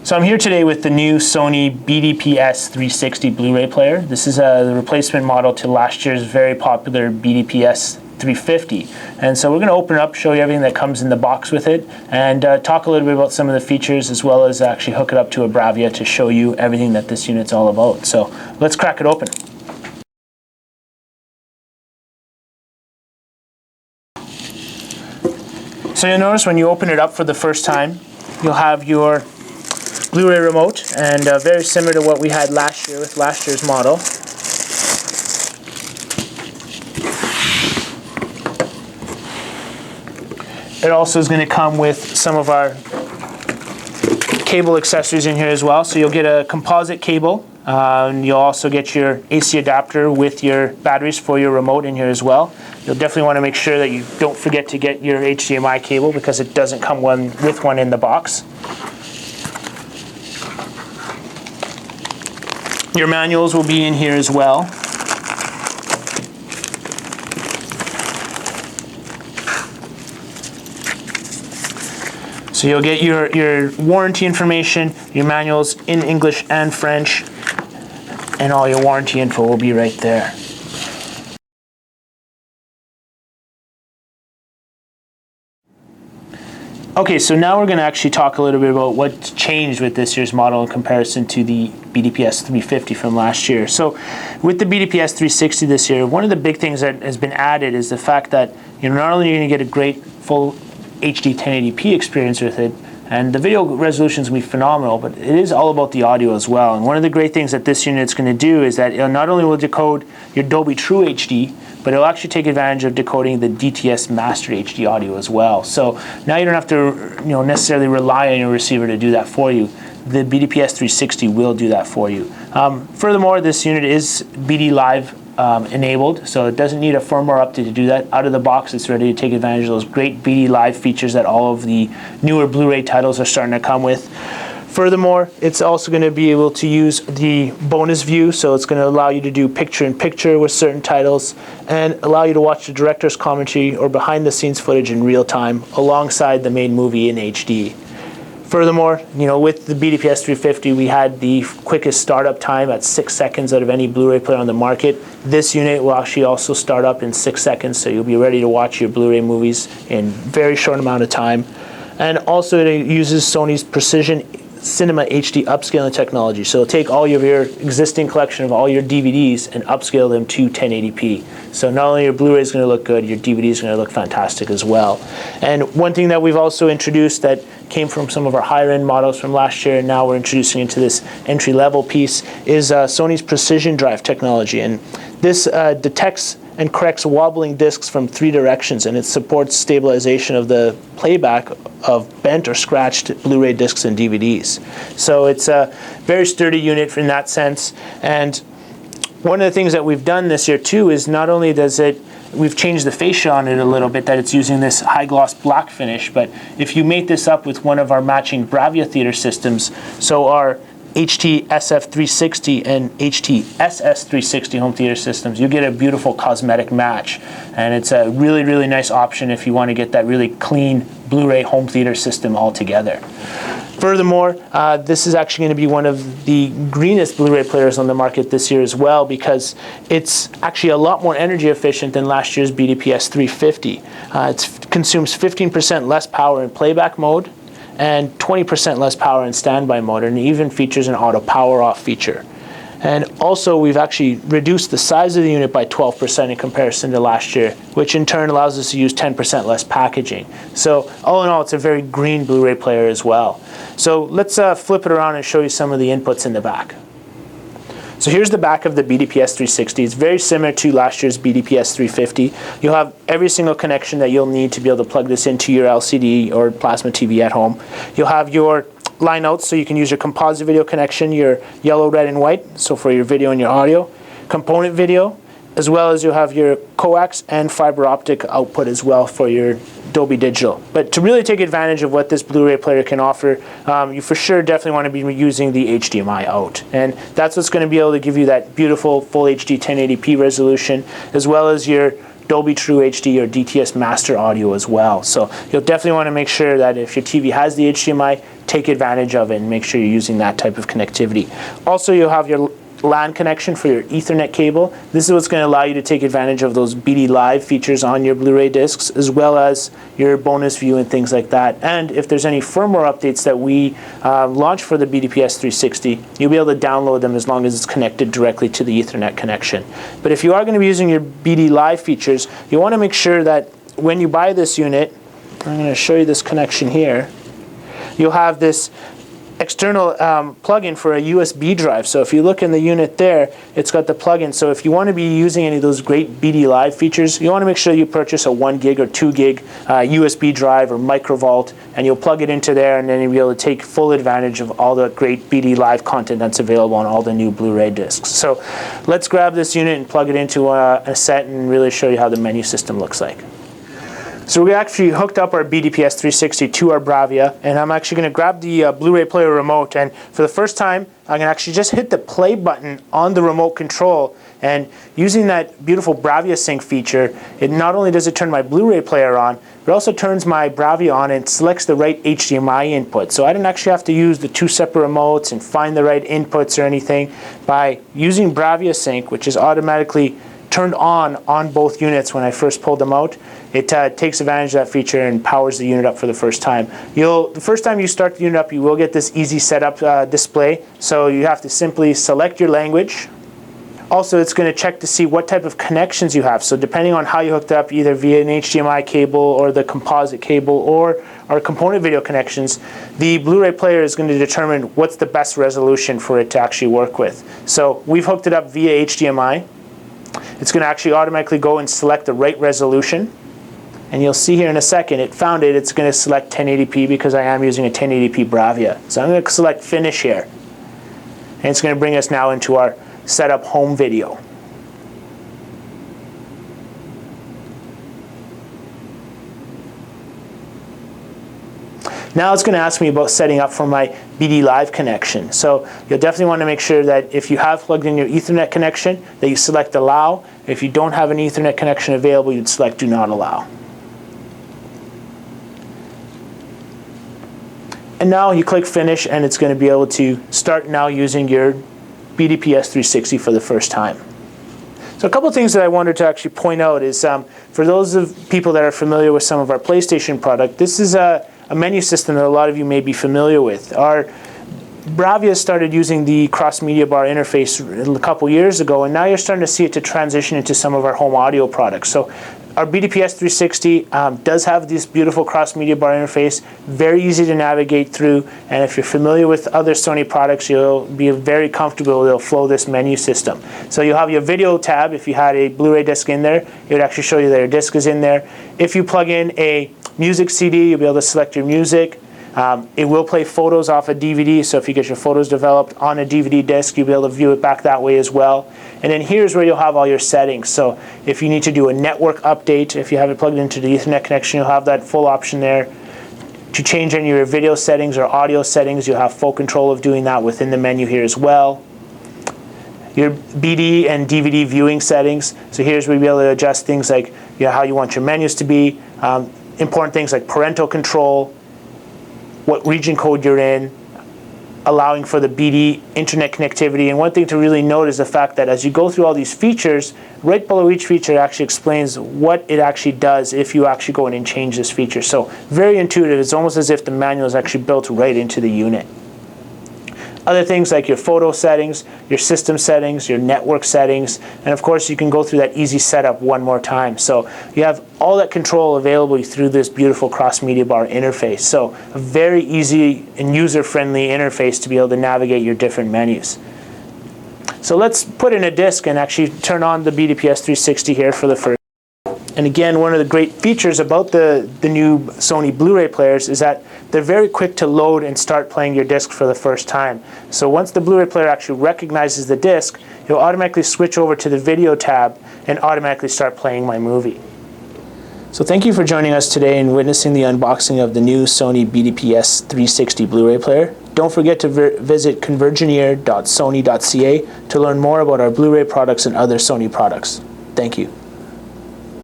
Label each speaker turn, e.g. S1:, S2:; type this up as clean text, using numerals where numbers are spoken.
S1: So I'm here today with the new Sony BDPS360 Blu Ray player. This is the replacement model to last year's very popular BDPS350. And so we're going to open it up, show you everything that comes in the box with it, and talk a little bit about some of the features, as well as actually hook it up to a Bravia to show you everything that this unit's all about. So let's crack it open. So you'll notice when you open it up for the first time, you'll have your Blu Ray remote, and very similar to what we had last year with last year's model. It also is going to come with some of our cable accessories in here as well. So you'll get a composite cable, and you'll also get your AC adapter with your batteries for your remote in here as well. You'll definitely want to make sure that you don't forget to get your HDMI cable, because it doesn't come with one in the box. Your manuals will be in here as well. So you'll get your warranty information, your manuals in English and French, and all your warranty info will be right there. Okay, so now we're going to actually talk a little bit about what's changed with this year's model in comparison to the BDPS 350 from last year. So with the BDPS 360 this year, one of the big things that has been added is the fact that not only are you going to get a great full HD 1080p experience with it, and the video resolution is going to be phenomenal, but it is all about the audio as well. And one of the great things that this unit is going to do is that it not only will decode your Dolby True HD, but it'll actually take advantage of decoding the DTS Master HD audio as well. So now you don't have to necessarily rely on your receiver to do that for you. The BDPS 360 will do that for you. Furthermore, this unit is BD Live enabled, so it doesn't need a firmware update to do that. Out of the box, it's ready to take advantage of those great BD Live features that all of the newer Blu-ray titles are starting to come with. Furthermore, it's also going to be able to use the bonus view, so it's going to allow you to do picture-in-picture with certain titles and allow you to watch the director's commentary or behind-the-scenes footage in real time alongside the main movie in HD. Furthermore, with the BDPS 350, we had the quickest startup time at 6 seconds out of any Blu-ray player on the market. This unit will actually also start up in 6 seconds, so you'll be ready to watch your Blu-ray movies in a very short amount of time. And also it uses Sony's Precision Cinema HD upscaling technology. So it'll take all of your existing collection of all your DVDs and upscale them to 1080p. So not only your Blu-ray is going to look good, your DVD is going to look fantastic as well. And one thing that we've also introduced that came from some of our higher end models from last year, and now we're introducing into this entry level piece, is Sony's Precision Drive technology. And this detects and corrects wobbling discs from 3 directions, and it supports stabilization of the playback of bent or scratched Blu-ray discs and DVDs. So it's a very sturdy unit in that sense. And one of the things that we've done this year too is not only we've changed the fascia on it a little bit, that it's using this high gloss black finish, but if you mate this up with one of our matching Bravia theater systems, so our HT SF360 and HT SS360 home theater systems, you get a beautiful cosmetic match. And it's a really, really nice option if you want to get that really clean Blu-ray home theater system all together. Furthermore, this is actually going to be one of the greenest Blu-ray players on the market this year as well, because it's actually a lot more energy efficient than last year's BDPS 350. It consumes 15% less power in playback mode and 20% less power in standby mode, and it even features an auto power off feature. And also we've actually reduced the size of the unit by 12% in comparison to last year, which in turn allows us to use 10% less packaging. So all in all, it's a very green Blu-ray player as well. So let's flip it around and show you some of the inputs in the back. So here's the back of the BDPS 360. It's very similar to last year's BDPS 350. You'll have every single connection that you'll need to be able to plug this into your LCD or plasma TV at home. You'll have your line outs, so you can use your composite video connection, your yellow, red, and white, so for your video and your audio, component video, as well as you'll have your coax and fiber optic output as well for your Dolby Digital. But to really take advantage of what this Blu-ray player can offer, you for sure definitely want to be using the HDMI out. And that's what's going to be able to give you that beautiful full HD 1080p resolution, as well as your Dolby True HD or DTS Master audio as well. So you'll definitely want to make sure that if your TV has the HDMI, take advantage of it and make sure you're using that type of connectivity. Also, you'll have your LAN connection for your Ethernet cable. This is what's going to allow you to take advantage of those BD Live features on your Blu-ray discs, as well as your bonus view and things like that. And if there's any firmware updates that we launch for the BDPS360, you'll be able to download them as long as it's connected directly to the Ethernet connection. But if you are going to be using your BD Live features, you want to make sure that when you buy this unit, I'm going to show you this connection here, you'll have this external plug-in for a USB drive. So if you look in the unit there, it's got the plug-in. So if you want to be using any of those great BD Live features, you want to make sure you purchase a 1 gig or 2 gig USB drive or microvault, and you'll plug it into there, and then you'll be able to take full advantage of all the great BD Live content that's available on all the new Blu-ray discs. So let's grab this unit and plug it into a set and really show you how the menu system looks like. So we actually hooked up our BDPS360 to our Bravia, and I'm actually going to grab the Blu-ray player remote, and for the first time I'm going to actually just hit the play button on the remote control, and using that beautiful Bravia Sync feature, it not only does it turn my Blu-ray player on, it also turns my Bravia on and selects the right HDMI input. So I didn't actually have to use the 2 separate remotes and find the right inputs or anything. By using Bravia Sync, which is automatically turned on both units when I first pulled them out, it takes advantage of that feature and powers the unit up for the first time. The first time you start the unit up, you will get this easy setup display. So you have to simply select your language. Also, it's going to check to see what type of connections you have. So depending on how you hooked up, either via an HDMI cable or the composite cable or our component video connections, the Blu-ray player is going to determine what's the best resolution for it to actually work with. So we've hooked it up via HDMI. It's going to actually automatically go and select the right resolution. And you'll see here in a second, it found it. It's going to select 1080p because I am using a 1080p Bravia. So I'm going to select Finish here. And it's going to bring us now into our setup home video. Now it's going to ask me about setting up for my BD Live connection. So you'll definitely want to make sure that if you have plugged in your Ethernet connection, that you select Allow. If you don't have an Ethernet connection available, you'd select Do Not Allow. And now you click Finish, and it's going to be able to start now using your BDPS360 for the first time. So a couple of things that I wanted to actually point out is for those of people that are familiar with some of our PlayStation product, this is a menu system that a lot of you may be familiar with. Our Bravia started using the cross-media bar interface a couple years ago, and now you're starting to see it to transition into some of our home audio products. So our BDPS360 does have this beautiful cross-media bar interface, very easy to navigate through, and if you're familiar with other Sony products, you'll be very comfortable with the flow of this menu system. So you'll have your video tab. If you had a Blu-ray disc in there, it would actually show you that your disc is in there. If you plug in a music CD, you'll be able to select your music. It will play photos off a DVD, so if you get your photos developed on a DVD disc, you'll be able to view it back that way as well. And then here's where you'll have all your settings. So if you need to do a network update, if you have it plugged into the Ethernet connection, you'll have that full option there. To change any of your video settings or audio settings, you'll have full control of doing that within the menu here as well. Your BD and DVD viewing settings. So here's where you'll be able to adjust things like how you want your menus to be. Important things like parental control, what region code you're in, allowing for the BD internet connectivity. And one thing to really note is the fact that as you go through all these features, right below each feature it actually explains what it actually does if you actually go in and change this feature. So very intuitive. It's almost as if the manual is actually built right into the unit. Other things like your photo settings, your system settings, your network settings, and of course you can go through that easy setup one more time. So you have all that control available through this beautiful cross-media bar interface. So a very easy and user-friendly interface to be able to navigate your different menus. So let's put in a disc and actually turn on the BDPS360 here for the first. And again, one of the great features about the new Sony Blu-ray players is that they're very quick to load and start playing your disc for the first time. So once the Blu-ray player actually recognizes the disc, it'll automatically switch over to the video tab and automatically start playing my movie. So thank you for joining us today and witnessing the unboxing of the new Sony BDPS360 Blu-ray player. Don't forget to visit convergenier.sony.ca to learn more about our Blu-ray products and other Sony products. Thank you.